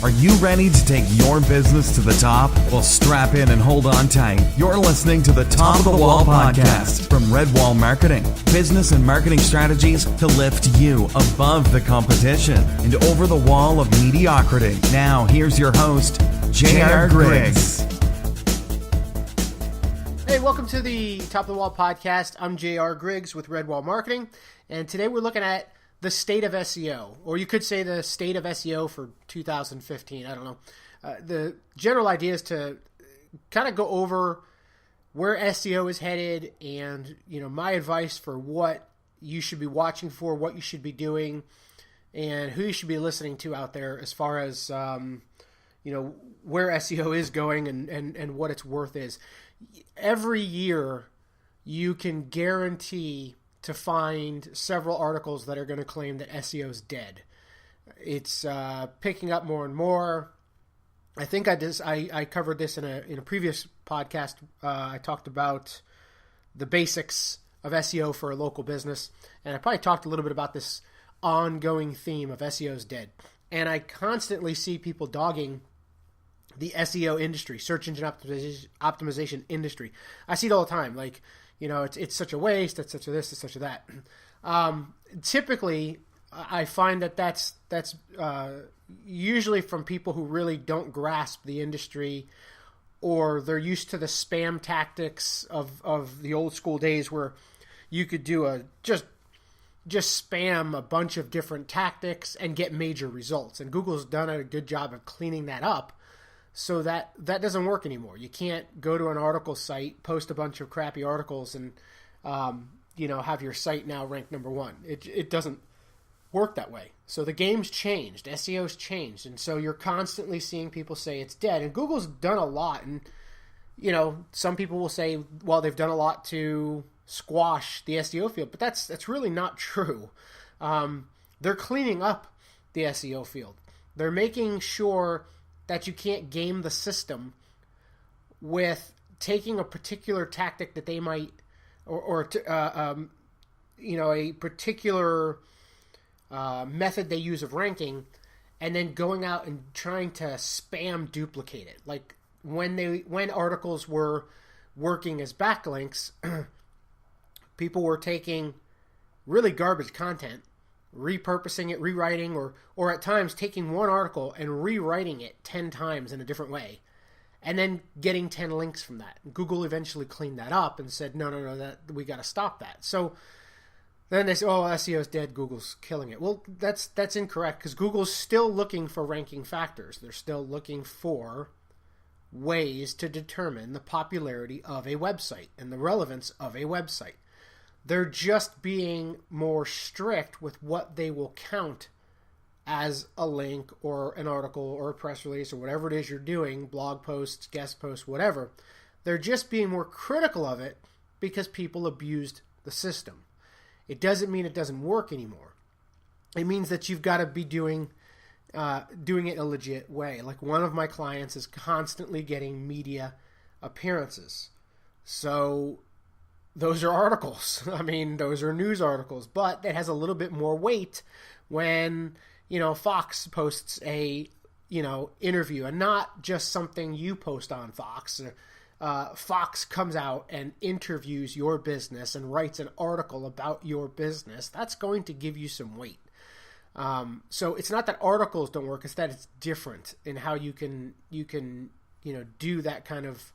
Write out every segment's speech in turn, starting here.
Are you ready to take your business to the top? Well, strap in and hold on tight. You're listening to the Top of the Wall podcast from Redwall Marketing. Business and marketing strategies to lift you above the competition and over the wall of mediocrity. Now, here's your host, J.R. Griggs. Hey, welcome to the Top of the Wall podcast. I'm J.R. Griggs with Redwall Marketing, and today we're looking at the state of SEO, or you could say the state of SEO for 2015. I don't know. The general idea is to kind of go over where SEO is headed and, my advice for what you should be watching for, what you should be doing, and who you should be listening to out there as far as, where SEO is going and what its worth is. Every year, you can guarantee to find several articles that are going to claim that SEO is dead. It's picking up more and more. I think I covered this in a previous podcast. I talked about the basics of SEO for a local business, and I probably talked a little bit about this ongoing theme of SEO is dead. And I constantly see people dogging the SEO industry, search engine optimization industry. I see it all the time. Like, it's such a waste, it's such a this, it's such a that. Typically, I find that's usually from people who really don't grasp the industry, or they're used to the spam tactics of the old school days where you could do just spam a bunch of different tactics and get major results. And Google's done a good job of cleaning that up. So that doesn't work anymore. You can't go to an article site, post a bunch of crappy articles, and have your site now ranked number one. It doesn't work that way. So the game's changed. SEO's changed, and so you're constantly seeing people say it's dead. And Google's done a lot, and some people will say, well, they've done a lot to squash the SEO field, but that's really not true. They're cleaning up the SEO field. They're making sure that you can't game the system with taking a particular tactic that they might, a particular method they use of ranking, and then going out and trying to spam duplicate it. Like when articles were working as backlinks, people were taking really garbage content, repurposing it, rewriting, or at times taking one article and rewriting it 10 times in a different way, and then getting 10 links from that. Google eventually cleaned that up and said, no, that we got to stop that. So then they say, oh, SEO is dead, Google's killing it. Well, that's incorrect, because Google's still looking for ranking factors. They're still looking for ways to determine the popularity of a website and the relevance of a website. They're just being more strict with what they will count as a link or an article or a press release or whatever it is you're doing, blog posts, guest posts, whatever. They're just being more critical of it because people abused the system. It doesn't mean it doesn't work anymore. It means that you've got to be doing it a legit way. Like, one of my clients is constantly getting media appearances. So those are articles. I mean, those are news articles, but it has a little bit more weight when, Fox posts a, interview, and not just something you post on Fox. Fox comes out and interviews your business and writes an article about your business. That's going to give you some weight. So it's not that articles don't work, it's that it's different in how you can do that kind of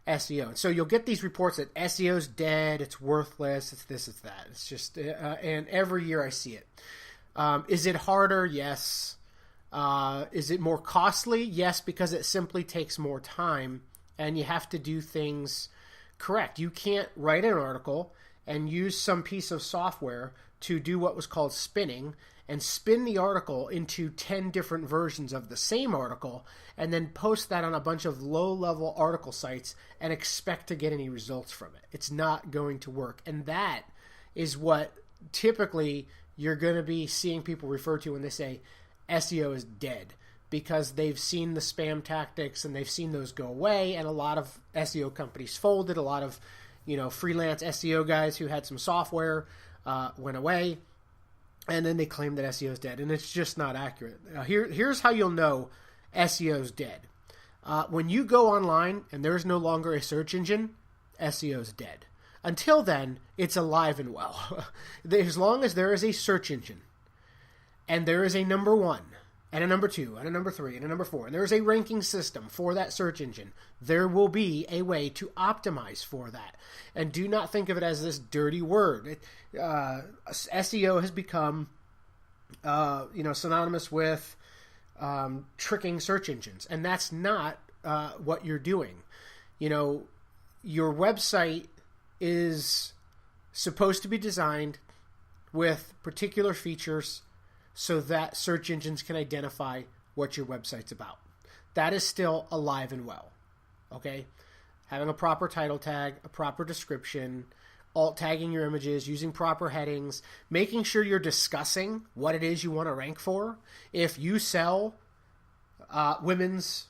SEO. So you'll get these reports that SEO's dead, it's worthless, it's this, it's that. It's just, and every year I see it. Is it harder? Yes. Is it more costly? Yes, because it simply takes more time and you have to do things correct. You can't write an article and use some piece of software to do what was called spinning and spin the article into 10 different versions of the same article and then post that on a bunch of low-level article sites and expect to get any results from it. It's not going to work. And that is what typically you're going to be seeing people refer to when they say SEO is dead, because they've seen the spam tactics and they've seen those go away, and a lot of SEO companies folded. A lot of freelance SEO guys who had some software went away, and then they claim that SEO is dead, and it's just not accurate. Here's how you'll know SEO's dead. When you go online and there's no longer a search engine, SEO's dead. Until then, it's alive and well. As long as there is a search engine, and there is a number 1, and a number 2, and a number 3, and a number 4, and there is a ranking system for that search engine, there will be a way to optimize for that. And do not think of it as this dirty word. SEO has become, synonymous with tricking search engines, and that's not what you're doing. Your website is supposed to be designed with particular features so that search engines can identify what your website's about. That is still alive and well, okay? Having a proper title tag, a proper description, alt tagging your images, using proper headings, making sure you're discussing what it is you want to rank for. If you sell women's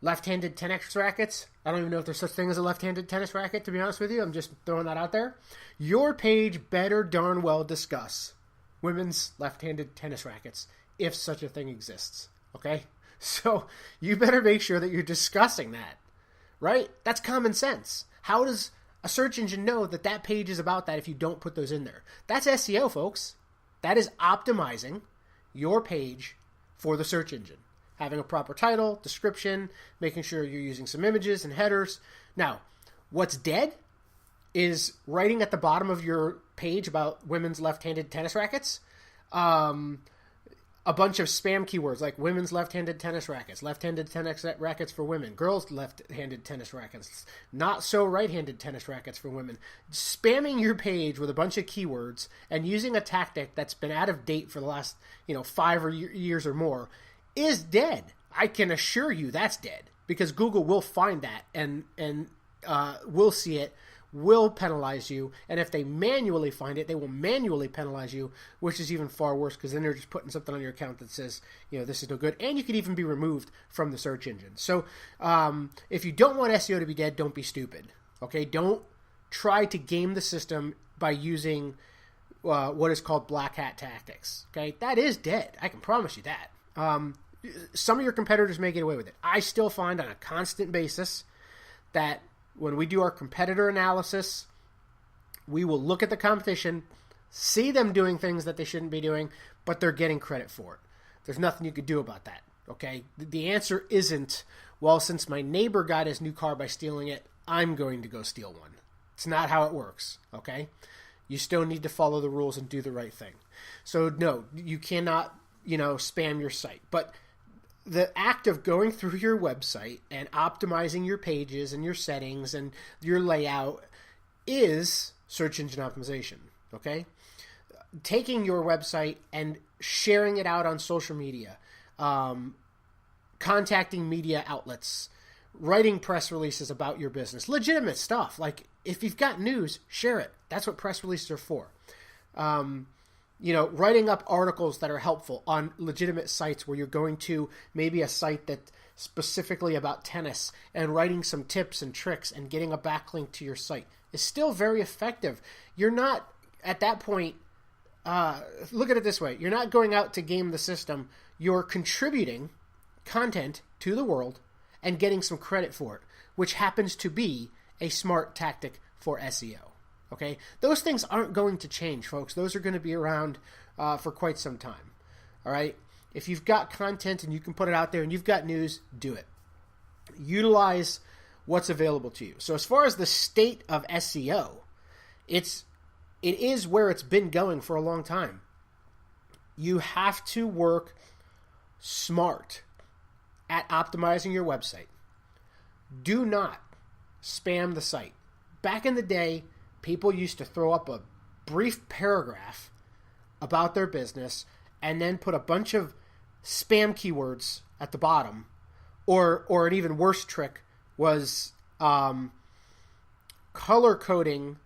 left-handed tennis rackets, I don't even know if there's such thing as a left-handed tennis racket, to be honest with you. I'm just throwing that out there. Your page better darn well discuss women's left-handed tennis rackets, if such a thing exists, okay? So you better make sure that you're discussing that, right? That's common sense. How does a search engine know that that page is about that if you don't put those in there? That's SEO, folks. That is optimizing your page for the search engine. Having a proper title, description, making sure you're using some images and headers. Now, what's dead is writing at the bottom of your page about women's left-handed tennis rackets, a bunch of spam keywords like women's left-handed tennis rackets, left-handed tennis rackets for women, girls' left-handed tennis rackets, not so right-handed tennis rackets for women. Spamming your page with a bunch of keywords and using a tactic that's been out of date for the last 5 years or more is dead. I can assure you that's dead, because Google will find that and will see it, will penalize you, and if they manually find it, they will manually penalize you, which is even far worse, because then they're just putting something on your account that says, this is no good, and you could even be removed from the search engine. So if you don't want SEO to be dead, don't be stupid, okay? Don't try to game the system by using what is called black hat tactics, okay? That is dead. I can promise you that. Some of your competitors may get away with it. I still find on a constant basis that when we do our competitor analysis, we will look at the competition, see them doing things that they shouldn't be doing, but they're getting credit for it. There's nothing you could do about that, okay? The answer isn't, well, since my neighbor got his new car by stealing it, I'm going to go steal one. It's not how it works, okay? You still need to follow the rules and do the right thing. So no, you cannot spam your site. But the act of going through your website and optimizing your pages and your settings and your layout is search engine optimization, okay? Taking your website and sharing it out on social media, contacting media outlets, writing press releases about your business, legitimate stuff. Like, if you've got news, share it. That's what press releases are for. Writing up articles that are helpful on legitimate sites where you're going to maybe a site that specifically about tennis and writing some tips and tricks and getting a backlink to your site is still very effective. You're not, at that point, look at it this way. You're not going out to game the system. You're contributing content to the world and getting some credit for it, which happens to be a smart tactic for SEO. Okay, those things aren't going to change, folks. Those are going to be around for quite some time. All right, if you've got content and you can put it out there and you've got news, do it. Utilize what's available to you. So as far as the state of SEO, it is where it's been going for a long time. You have to work smart at optimizing your website. Do not spam the site. Back in the day, people used to throw up a brief paragraph about their business and then put a bunch of spam keywords at the bottom. Or an even worse trick was color coding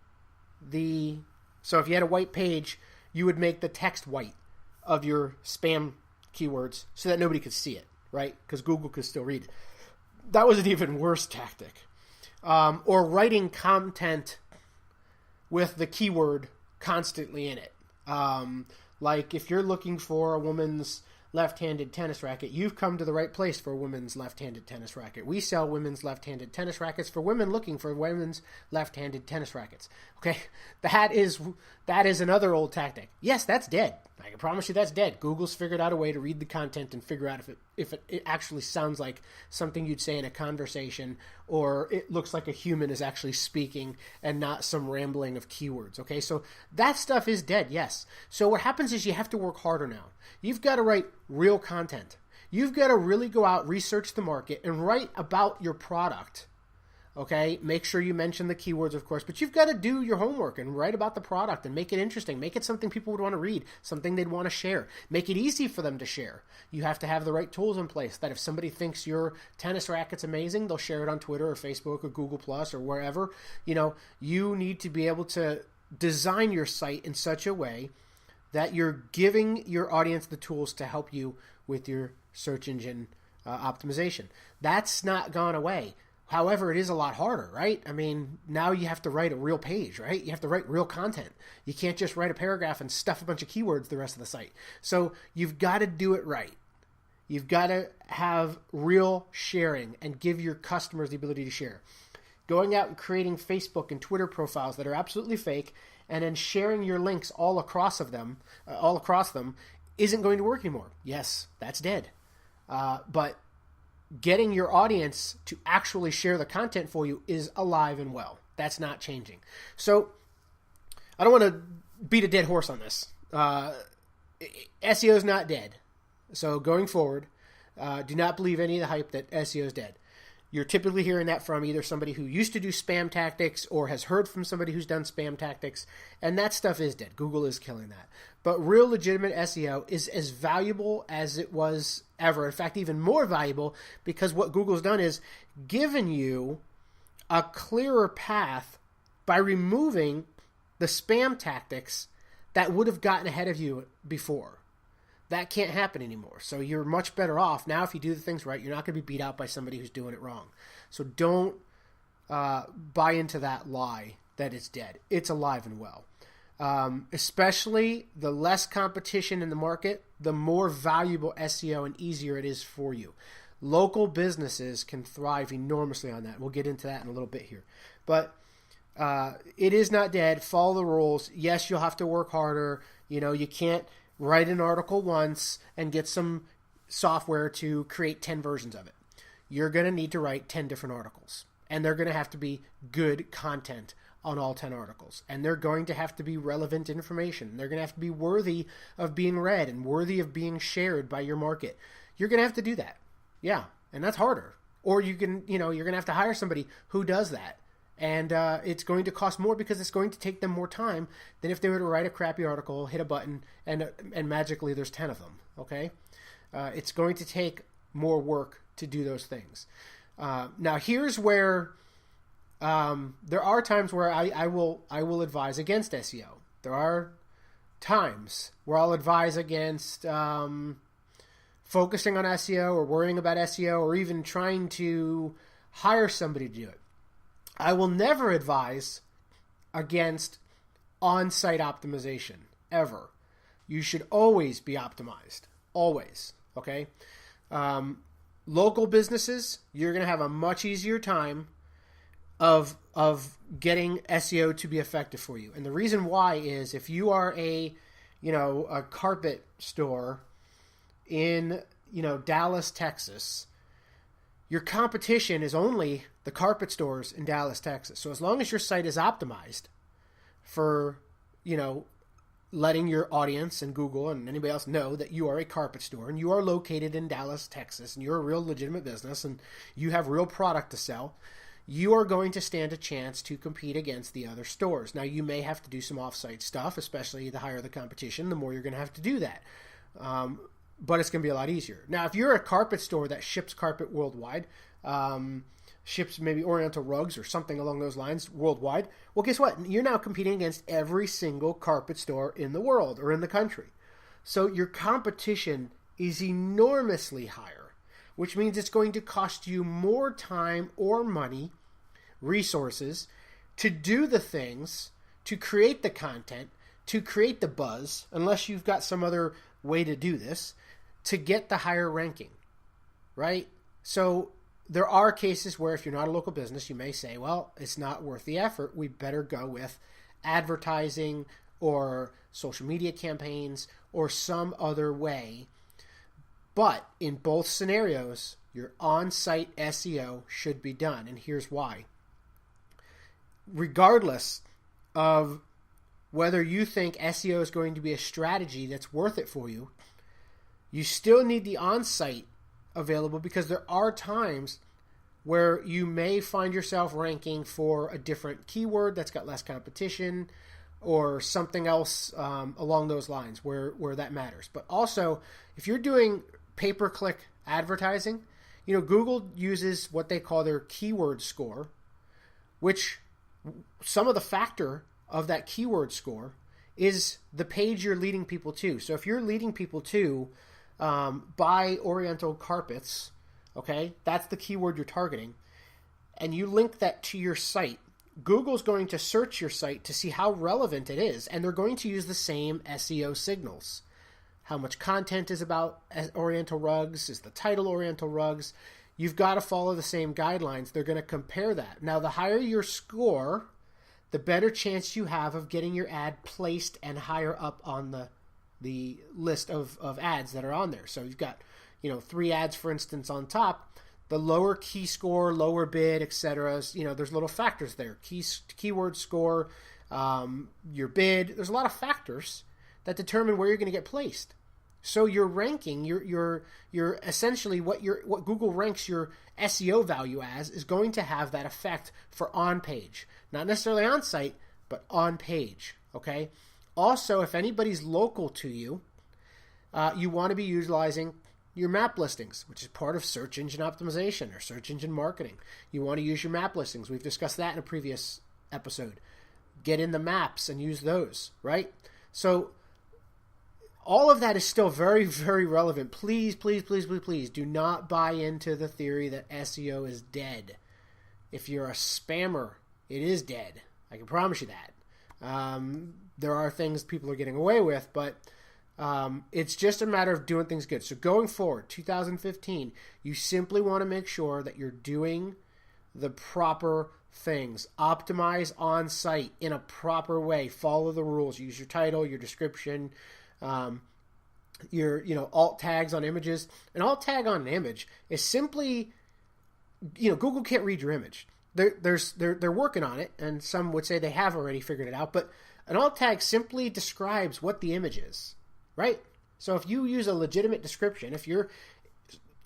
the... So if you had a white page, you would make the text white of your spam keywords so that nobody could see it, right? Because Google could still read it. That was an even worse tactic. Or writing content with the keyword constantly in it. Like if you're looking for a woman's left-handed tennis racket, you've come to the right place for a women's left-handed tennis racket. We sell women's left-handed tennis rackets for women looking for women's left-handed tennis rackets. Okay, that is another old tactic. Yes, that's dead. I can promise you that's dead. Google's figured out a way to read the content and figure out if it actually sounds like something you'd say in a conversation, or it looks like a human is actually speaking and not some rambling of keywords. Okay, so that stuff is dead, yes. So what happens is you have to work harder now. You've got to write real content. You've got to really go out, research the market, and write about your product. Okay, make sure you mention the keywords, of course, but you've got to do your homework and write about the product and make it interesting. Make it something people would want to read, something they'd want to share. Make it easy for them to share. You have to have the right tools in place that if somebody thinks your tennis racket's amazing, they'll share it on Twitter or Facebook or Google Plus or wherever. You need to be able to design your site in such a way that you're giving your audience the tools to help you with your search engine optimization. That's not gone away. However, it is a lot harder, right? I mean, now you have to write a real page, right? You have to write real content. You can't just write a paragraph and stuff a bunch of keywords the rest of the site. So you've got to do it right. You've got to have real sharing and give your customers the ability to share. Going out and creating Facebook and Twitter profiles that are absolutely fake and then sharing your links all across them isn't going to work anymore. Yes, that's dead. But getting your audience to actually share the content for you is alive and well. That's not changing. So I don't want to beat a dead horse on this. SEO is not dead. So going forward, do not believe any of the hype that SEO is dead. You're typically hearing that from either somebody who used to do spam tactics or has heard from somebody who's done spam tactics, and that stuff is dead. Google is killing that. But real legitimate SEO is as valuable as it was ever. In fact, even more valuable, because what Google's done is given you a clearer path by removing the spam tactics that would have gotten ahead of you before. That can't happen anymore. So you're much better off. Now, if you do the things right, you're not going to be beat out by somebody who's doing it wrong. So don't buy into that lie that it's dead. It's alive and well. Especially the less competition in the market, the more valuable SEO and easier it is for you. Local businesses can thrive enormously on that. We'll get into that in a little bit here. But it is not dead. Follow the rules. Yes, you'll have to work harder. You can't write an article once and get some software to create 10 versions of it. You're going to need to write 10 different articles. And they're going to have to be good content on all 10 articles. And they're going to have to be relevant information. They're going to have to be worthy of being read and worthy of being shared by your market. You're going to have to do that. Yeah, and that's harder. Or you're going to have to hire somebody who does that. And it's going to cost more because it's going to take them more time than if they were to write a crappy article, hit a button, and magically there's 10 of them, okay? It's going to take more work to do those things. Now, here's where there are times where I will advise against SEO. There are times where I'll advise against focusing on SEO or worrying about SEO or even trying to hire somebody to do it. I will never advise against on-site optimization, ever. You should always be optimized. Always, okay? Local businesses, you're going to have a much easier time of getting SEO to be effective for you. And the reason why is if you are a carpet store in, Dallas, Texas, your competition is only the carpet stores in Dallas, Texas. So as long as your site is optimized for, letting your audience and Google and anybody else know that you are a carpet store and you are located in Dallas, Texas, and you're a real legitimate business and you have real product to sell, you are going to stand a chance to compete against the other stores. Now, you may have to do some off-site stuff, especially the higher the competition, the more you're going to have to do that. But it's going to be a lot easier. Now, if you're a carpet store that ships carpet worldwide, ships maybe Oriental rugs or something along those lines worldwide, well, guess what? You're now competing against every single carpet store in the world or in the country. So your competition is enormously higher, which means it's going to cost you more time or money, resources, to do the things, to create the content, to create the buzz, unless you've got some other way to do this, to get the higher ranking, right? So there are cases where if you're not a local business, you may say, well, it's not worth the effort. We better go with advertising or social media campaigns or some other way. But in both scenarios, your on-site SEO should be done. And here's why. Regardless of whether you think SEO is going to be a strategy that's worth it for you, you still need the on-site available, because there are times where you may find yourself ranking for a different keyword that's got less competition or something else along those lines where that matters. But also, if you're doing pay-per-click advertising, Google uses what they call their keyword score, which some of the factor of that keyword score is the page you're leading people to. So if you're leading people to buy Oriental carpets, okay, that's the keyword you're targeting, and you link that to your site, Google's going to search your site to see how relevant it is, and they're going to use the same SEO signals. How much content is about Oriental rugs? Is the title Oriental rugs? You've got to follow the same guidelines. They're going to compare that. Now, the higher your score, the better chance you have of getting your ad placed and higher up on the list of ads that are on there. So you've got 3 ads, for instance, on top. The lower key score, lower bid, etc. There's little factors there. Keyword score, your bid. There's a lot of factors that determine where you're going to get placed. So your ranking, your essentially what Google ranks your SEO value as is going to have that effect for on page, not necessarily on site, but on page. Okay. Also, if anybody's local to you, you want to be utilizing your map listings, which is part of search engine optimization or search engine marketing. You want to use your map listings. We've discussed that in a previous episode. Get in the maps and use those, right? So all of that is still very, very relevant. Please, please, please, please, please do not buy into the theory that SEO is dead. If you're a spammer, it is dead. I can promise you that. There are things people are getting away with, but it's just a matter of doing things good. So going forward, 2015, you simply want to make sure that you're doing the proper things. Optimize on site in a proper way. Follow the rules. Use your title, your description, your alt tags on images. An alt tag on an image is simply, Google can't read your image. They're working on it, and some would say they have already figured it out. But an alt tag simply describes what the image is, right? So if you use a legitimate description, if your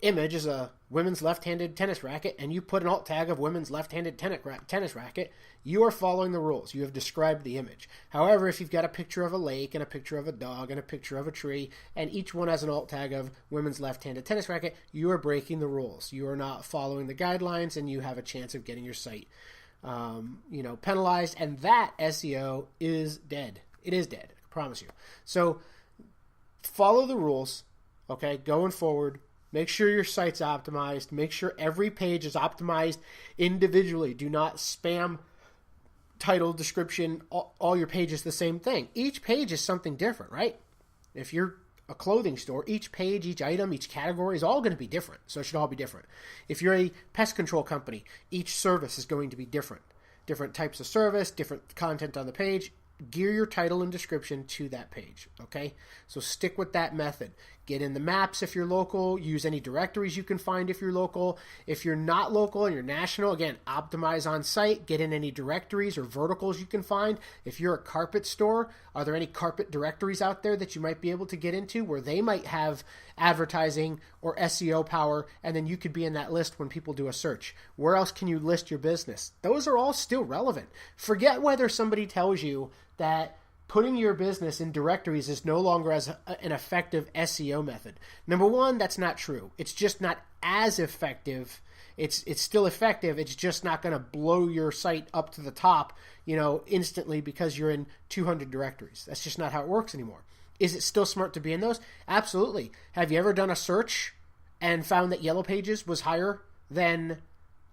image is a women's left-handed tennis racket and you put an alt tag of women's left-handed tennis racket, you are following the rules. You have described the image. However, if you've got a picture of a lake and a picture of a dog and a picture of a tree, and each one has an alt tag of women's left-handed tennis racket, you are breaking the rules. You are not following the guidelines, and you have a chance of getting your site penalized, and that SEO is dead. It is dead, I promise you. So follow the rules, okay, going forward. Make sure your site's optimized. Make sure every page is optimized individually. Do not spam title, description, all your pages the same thing. Each page is something different, right? If you're a clothing store, each page, each item, each category is all going to be different. So it should all be different. If you're a pest control company, each service is going to be different. Different types of service, different content on the page. Gear your title and description to that page, okay? So stick with that method. Get in the maps if you're local. Use any directories you can find if you're local. If you're not local and you're national, again, optimize on site. Get in any directories or verticals you can find. If you're a carpet store, are there any carpet directories out there that you might be able to get into where they might have advertising or SEO power, and then you could be in that list when people do a search? Where else can you list your business? Those are all still relevant. Forget whether somebody tells you that putting your business in directories is no longer as an effective SEO method. Number one, that's not true. It's just not as effective. It's still effective. It's just not going to blow your site up to the top, instantly because you're in 200 directories. That's just not how it works anymore. Is it still smart to be in those? Absolutely. Have you ever done a search and found that Yellow Pages was higher than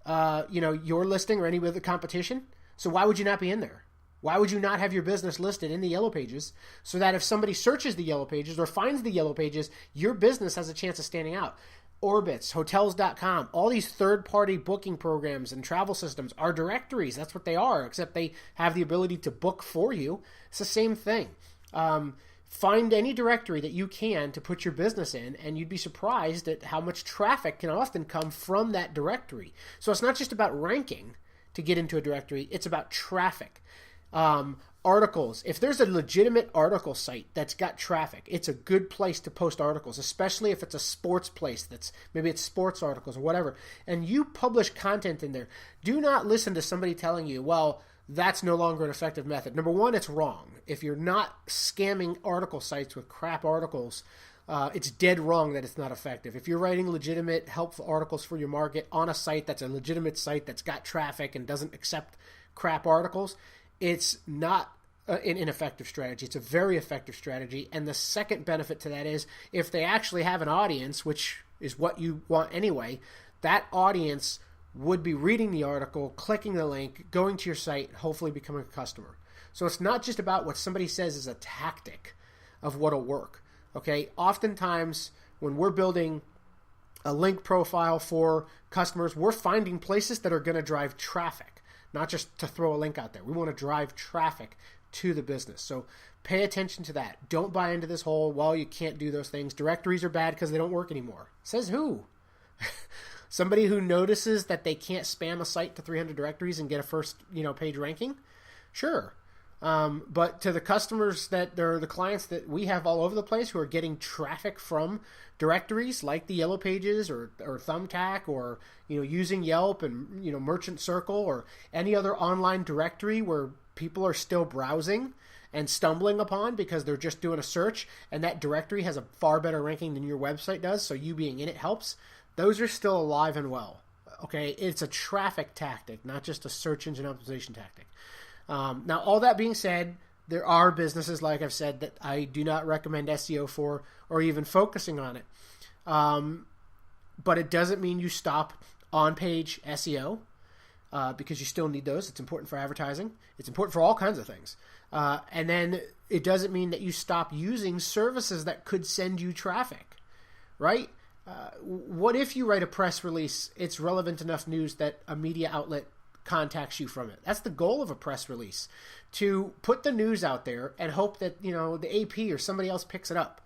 your listing or any of the competition? So why would you not be in there? Why would you not have your business listed in the Yellow Pages so that if somebody searches the Yellow Pages or finds the Yellow Pages, your business has a chance of standing out? Orbitz, Hotels.com, all these third-party booking programs and travel systems are directories. That's what they are, except they have the ability to book for you. It's the same thing. Find any directory that you can to put your business in, and you'd be surprised at how much traffic can often come from that directory. So it's not just about ranking to get into a directory, it's about traffic. Articles. If there's a legitimate article site that's got traffic, it's a good place to post articles, especially if it's a sports place maybe it's sports articles or whatever, and you publish content in there. Do not listen to somebody telling you, well, that's no longer an effective method. Number one, it's wrong. If you're not scamming article sites with crap articles, it's dead wrong that it's not effective. If you're writing legitimate, helpful articles for your market on a site that's a legitimate site that's got traffic and doesn't accept crap articles, it's not an ineffective strategy. It's a very effective strategy. And the second benefit to that is if they actually have an audience, which is what you want anyway, that audience would be reading the article, clicking the link, going to your site, hopefully becoming a customer. So it's not just about what somebody says is a tactic of what'll work. Okay, oftentimes when we're building a link profile for customers, we're finding places that are going to drive traffic, not just to throw a link out there. We want to drive traffic to the business. So pay attention to that. Don't buy into this whole, well, you can't do those things. Directories are bad because they don't work anymore. Says who? Somebody who notices that they can't spam a site to 300 directories and get a first, page ranking? Sure. But to the customers they're the clients that we have all over the place who are getting traffic from directories like the Yellow Pages or Thumbtack or, using Yelp and, Merchant Circle or any other online directory where people are still browsing and stumbling upon because they're just doing a search and that directory has a far better ranking than your website does, so you being in it helps. Those are still alive and well. Okay, it's a traffic tactic, not just a search engine optimization tactic. Now, all that being said, there are businesses, like I've said, that I do not recommend SEO for or even focusing on it. But it doesn't mean you stop on-page SEO because you still need those. It's important for advertising. It's important for all kinds of things. And then it doesn't mean that you stop using services that could send you traffic, right? What if you write a press release, it's relevant enough news that a media outlet contacts you from it? That's the goal of a press release, to put the news out there and hope that, the AP or somebody else picks it up,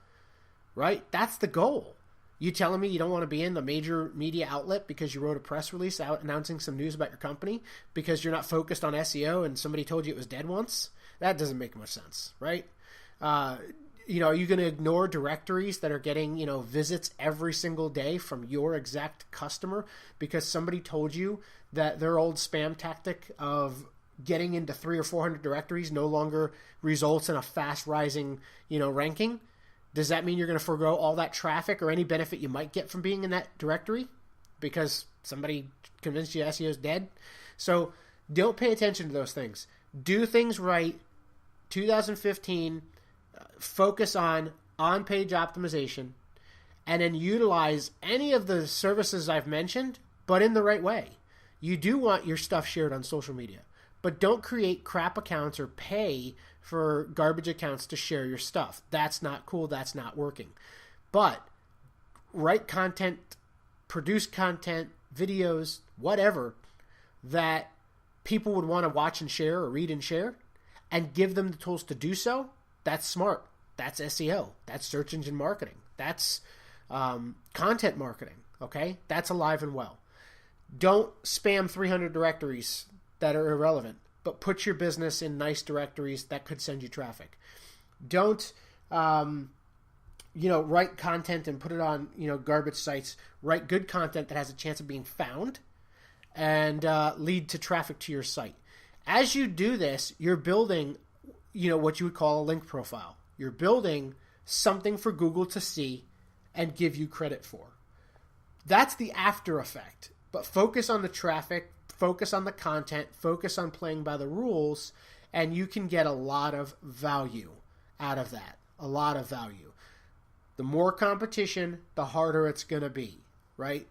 right? That's the goal. You telling me you don't want to be in the major media outlet because you wrote a press release out announcing some news about your company because you're not focused on SEO and somebody told you it was dead once? That doesn't make much sense, right? Are you going to ignore directories that are getting, visits every single day from your exact customer because somebody told you that their old spam tactic of getting into 300 or 400 directories no longer results in a fast rising, ranking? Does that mean you're going to forego all that traffic or any benefit you might get from being in that directory because somebody convinced you SEO is dead? So don't pay attention to those things. Do things right. 2015, focus on-page optimization, and then utilize any of the services I've mentioned, but in the right way. You do want your stuff shared on social media, but don't create crap accounts or pay for garbage accounts to share your stuff. That's not cool. That's not working. But write content, produce content, videos, whatever, that people would want to watch and share or read and share, and give them the tools to do so. That's smart. That's SEO. That's search engine marketing. That's content marketing. Okay? That's alive and well. Don't spam 300 directories that are irrelevant, but put your business in nice directories that could send you traffic. Don't, write content and put it on, garbage sites. Write good content that has a chance of being found and lead to traffic to your site. As you do this, you're building, what you would call a link profile. You're building something for Google to see and give you credit for. That's the after effect. But focus on the traffic, focus on the content, focus on playing by the rules, and you can get a lot of value out of that. A lot of value. The more competition, the harder it's going to be, right?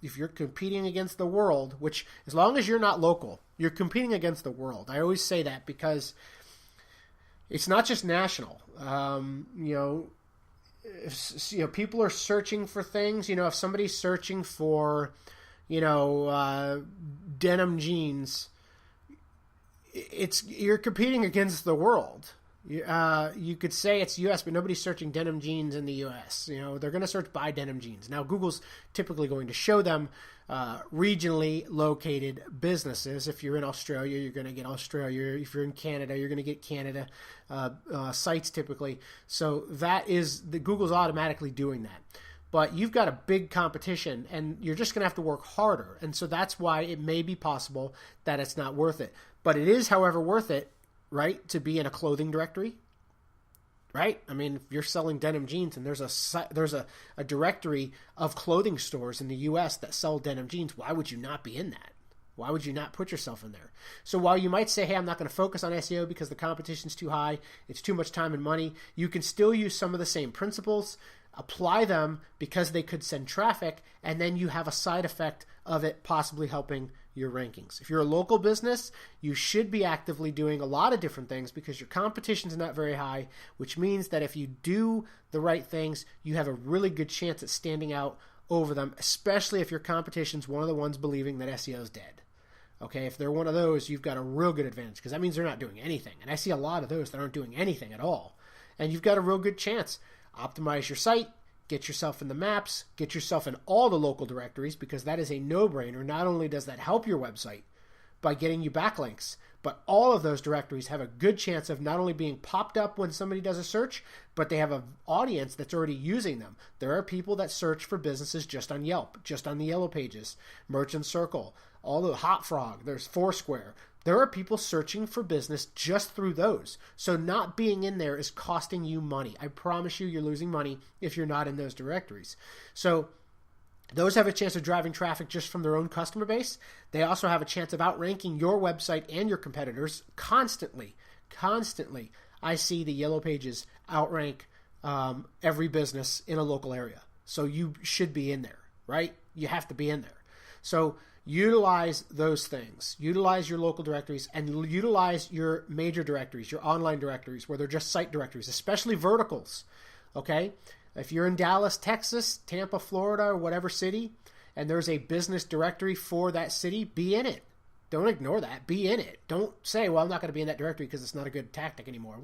If you're competing against the world, which as long as you're not local, you're competing against the world. I always say that because it's not just national. If people are searching for things, if somebody's searching for, denim jeans, you're competing against the world. You could say it's U.S., but nobody's searching denim jeans in the U.S. They're going to search by denim jeans. Now, Google's typically going to show them regionally located businesses. If you're in Australia, you're going to get Australia. If you're in Canada, you're going to get Canada sites typically. So Google's automatically doing that. But you've got a big competition, and you're just going to have to work harder. And so that's why it may be possible that it's not worth it. But it is, however, worth it, right, to be in a clothing directory, right? I mean, if you're selling denim jeans and there's a directory of clothing stores in the U.S. that sell denim jeans, why would you not be in that? Why would you not put yourself in there? So while you might say, hey, I'm not going to focus on SEO because the competition's too high, it's too much time and money, you can still use some of the same principles, apply them because they could send traffic, and then you have a side effect of it possibly helping your rankings. If you're a local business, you should be actively doing a lot of different things because your competition is not very high, which means that if you do the right things, you have a really good chance at standing out over them, especially if your competition's one of the ones believing that SEO is dead. Okay, if they're one of those, you've got a real good advantage because that means they're not doing anything. And I see a lot of those that aren't doing anything at all. And you've got a real good chance. Optimize your site, get yourself in the maps, get yourself in all the local directories because that is a no-brainer. Not only does that help your website by getting you backlinks, but all of those directories have a good chance of not only being popped up when somebody does a search, but they have an audience that's already using them. There are people that search for businesses just on Yelp, just on the Yellow Pages, Merchant Circle, all the Hot Frog, there's Foursquare. There are people searching for business just through those. So not being in there is costing you money. I promise you, you're losing money if you're not in those directories. So those have a chance of driving traffic just from their own customer base. They also have a chance of outranking your website and your competitors constantly. Constantly, I see the Yellow Pages outrank every business in a local area. So you should be in there, right? You have to be in there. So utilize those things. Utilize your local directories and utilize your major directories, your online directories, where they're just site directories, especially verticals, okay? If you're in Dallas, Texas, Tampa, Florida, or whatever city, and there's a business directory for that city, be in it. Don't ignore that. Be in it. Don't say, well, I'm not going to be in that directory because it's not a good tactic anymore.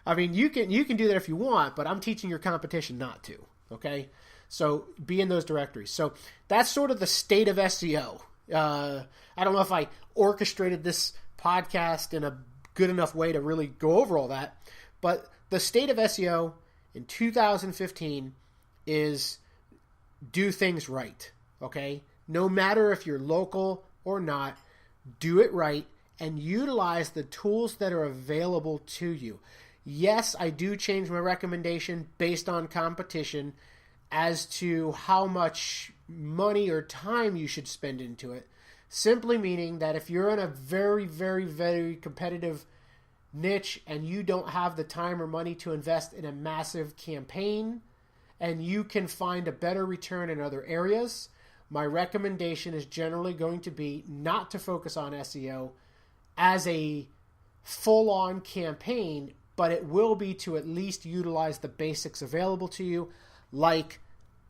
I mean, you can do that if you want, but I'm teaching your competition not to, okay? So be in those directories. So that's sort of the state of SEO. I don't know if I orchestrated this podcast in a good enough way to really go over all that, but the state of SEO in 2015 is do things right, okay? No matter if you're local or not, do it right and utilize the tools that are available to you. Yes, I do change my recommendation based on competition as to how much money or time you should spend into it, simply meaning that if you're in a very, very, very competitive niche and you don't have the time or money to invest in a massive campaign and you can find a better return in other areas, my recommendation is generally going to be not to focus on SEO as a full-on campaign, but it will be to at least utilize the basics available to you, like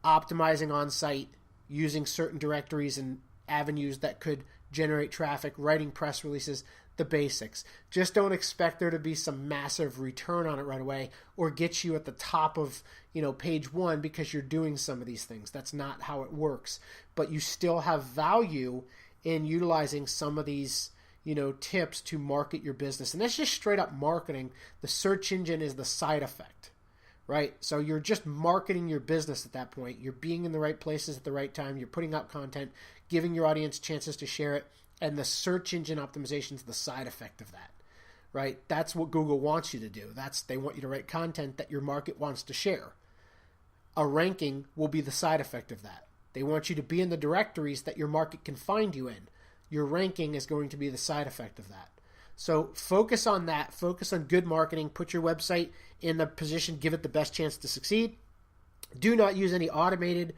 optimizing on site, using certain directories and avenues that could generate traffic, writing press releases, the basics. Just don't expect there to be some massive return on it right away or get you at the top of, page one because you're doing some of these things. That's not how it works. But you still have value in utilizing some of these, tips to market your business. And that's just straight up marketing. The search engine is the side effect, right? So you're just marketing your business at that point. You're being in the right places at the right time. You're putting out content, giving your audience chances to share it. And the search engine optimization is the side effect of that, right? That's what Google wants you to do. They want you to write content that your market wants to share. A ranking will be the side effect of that. They want you to be in the directories that your market can find you in. Your ranking is going to be the side effect of that. So focus on that. Focus on good marketing. Put your website in the position, give it the best chance to succeed. Do not use any automated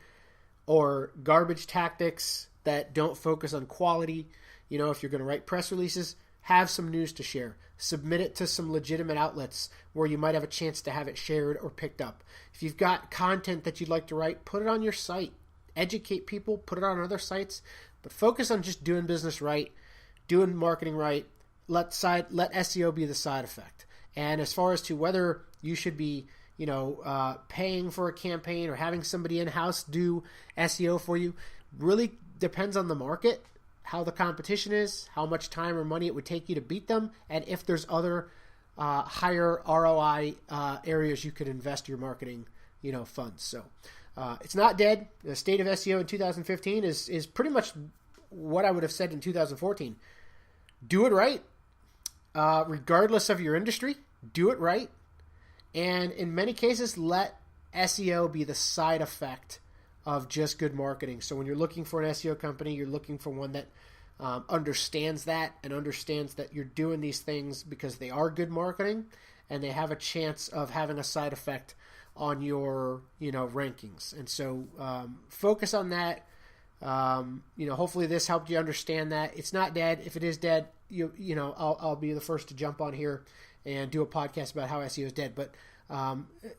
or garbage tactics that don't focus on quality. If you're going to write press releases, have some news to share. Submit it to some legitimate outlets where you might have a chance to have it shared or picked up. If you've got content that you'd like to write, put it on your site. Educate people, put it on other sites, but focus on just doing business right, doing marketing right. Let SEO be the side effect. And as far as to whether you should be paying for a campaign or having somebody in-house do SEO for you, really depends on the market, how the competition is, how much time or money it would take you to beat them, and if there's other higher ROI areas you could invest your marketing funds. So it's not dead. The state of SEO in 2015 is pretty much what I would have said in 2014. Do it right, regardless of your industry. Do it right. And in many cases, let SEO be the side effect of just good marketing. So when you're looking for an SEO company, you're looking for one that understands that and understands that you're doing these things because they are good marketing and they have a chance of having a side effect on your rankings. And so focus on that. Hopefully this helped you understand that it's not dead. If it is dead, I'll be the first to jump on here and do a podcast about how SEO is dead. But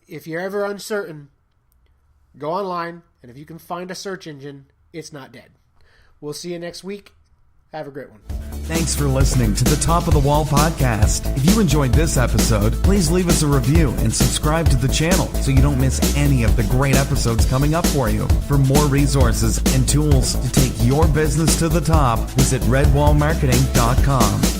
if you're ever uncertain, go online, and if you can find a search engine, it's not dead. We'll see you next week. Have a great one. Thanks for listening to the Top of the Wall podcast. If you enjoyed this episode, please leave us a review and subscribe to the channel so you don't miss any of the great episodes coming up for you. For more resources and tools to take your business to the top, visit redwallmarketing.com.